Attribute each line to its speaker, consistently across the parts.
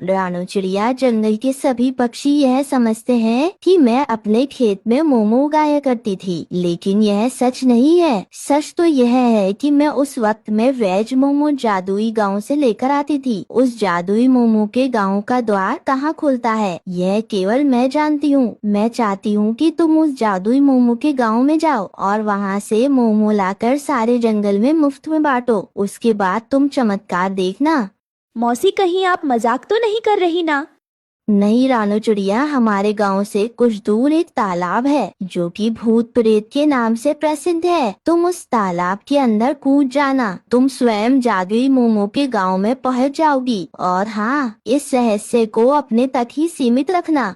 Speaker 1: रानू चिड़िया, जंगल के सभी पक्षी यह समझते हैं कि मैं अपने खेत में मोमो उगाया करती थी, लेकिन यह सच नहीं है। सच तो यह है कि मैं उस वक्त में वेज मोमो जादुई गांव से लेकर आती थी। उस जादुई मोमो के गांव का द्वार कहाँ खुलता है, यह केवल मैं जानती हूँ। मैं चाहती हूँ कि तुम उस जादुई मोमो के गांव में जाओ और वहाँ से मोमो लाकर सारे जंगल में मुफ्त में बांटो। उसके बाद तुम चमत्कार देखना।
Speaker 2: मौसी, कहीं आप मजाक तो नहीं कर रही ना?
Speaker 1: नहीं रानू चिड़िया, हमारे गांव से कुछ दूर एक तालाब है जो कि भूत प्रेत के नाम से प्रसिद्ध है। तुम उस तालाब के अंदर कूद जाना, तुम स्वयं जादुई मोमो के गांव में पहुंच जाओगी। और हाँ, इस रहस्य को अपने तक ही सीमित रखना।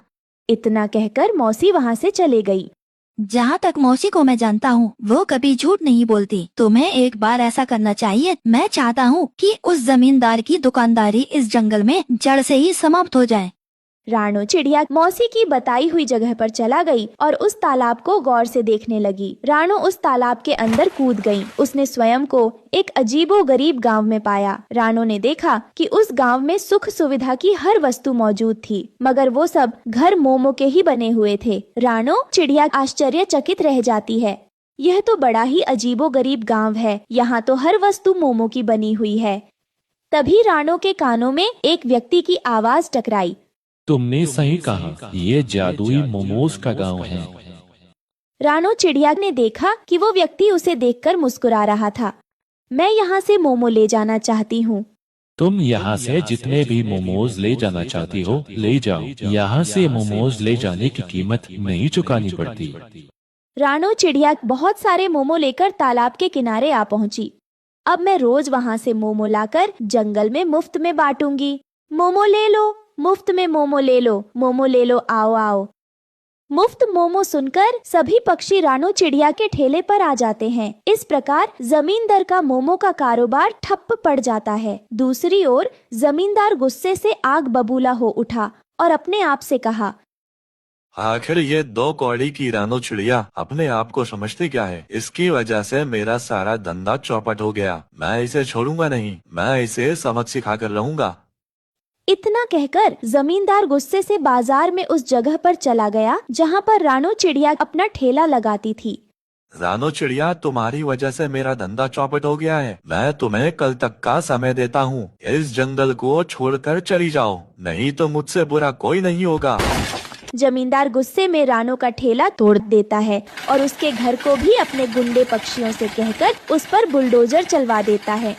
Speaker 2: इतना कहकर मौसी वहाँ से चले गई।
Speaker 3: जहाँ तक मौसी को मैं जानता हूँ, वो कभी झूठ नहीं बोलती। तुम्हें एक बार ऐसा करना चाहिए। मैं चाहता हूँ कि उस जमींदार की दुकानदारी इस जंगल में जड़ से ही समाप्त हो जाए।
Speaker 2: रानू चिड़िया मौसी की बताई हुई जगह पर चला गई और उस तालाब को गौर से देखने लगी। रानू उस तालाब के अंदर कूद गई। उसने स्वयं को एक अजीबोगरीब गांव में पाया। रानू ने देखा कि उस गांव में सुख सुविधा की हर वस्तु मौजूद थी, मगर वो सब घर मोमो के ही बने हुए थे। रानू चिड़िया आश्चर्यचकित रह जाती है। यह तो बड़ा ही अजीबोगरीब गांव है। यहाँ तो हर वस्तु मोमो की बनी हुई है। तभी रानू के कानों में एक व्यक्ति की आवाज टकराई।
Speaker 4: तुमने सही कहा, ये जादुई मोमोज का गांव है।
Speaker 2: रानू चिड़िया ने देखा कि वो व्यक्ति उसे देखकर मुस्कुरा रहा था। मैं यहाँ से मोमो ले जाना चाहती हूँ।
Speaker 4: तुम यहाँ से जितने भी मोमोज ले जाना चाहती हो ले जाओ। यहाँ से मोमोज ले जाने की कीमत नहीं चुकानी पड़ती।
Speaker 2: रानू चिड़िया बहुत सारे मोमो लेकर तालाब के किनारे आ पहुँची। अब मैं रोज वहाँ से मोमो लाकर जंगल में मुफ्त में बांटूंगी। मोमो ले लो, मुफ्त में मोमो ले लो, मोमो ले लो, आओ आओ। मुफ्त मोमो सुनकर सभी पक्षी रानू चिड़िया के ठेले पर आ जाते हैं। इस प्रकार जमींदार का मोमो का कारोबार ठप पड़ जाता है। दूसरी ओर जमींदार गुस्से से आग बबूला हो उठा और अपने आप से कहा,
Speaker 5: आखिर ये दो कौड़ी की रानू चिड़िया अपने आप को समझती क्या है? इसकी वजह से मेरा सारा धंधा चौपट हो गया। मैं इसे छोड़ूंगा नहीं, मैं इसे सबक सिखा कर रहूंगा।
Speaker 2: इतना कहकर जमींदार गुस्से से बाजार में उस जगह पर चला गया जहाँ पर रानू चिड़िया अपना ठेला लगाती थी।
Speaker 5: रानू चिड़िया, तुम्हारी वजह से मेरा धंधा चौपट हो गया है। मैं तुम्हें कल तक का समय देता हूँ। इस जंगल को छोड़कर चली जाओ, नहीं तो मुझसे बुरा कोई नहीं होगा।
Speaker 2: जमींदार गुस्से में रानू का ठेला तोड़ देता है और उसके घर को भी अपने गुंडे पक्षियों से कहकर उस पर बुलडोजर चलवा देता है।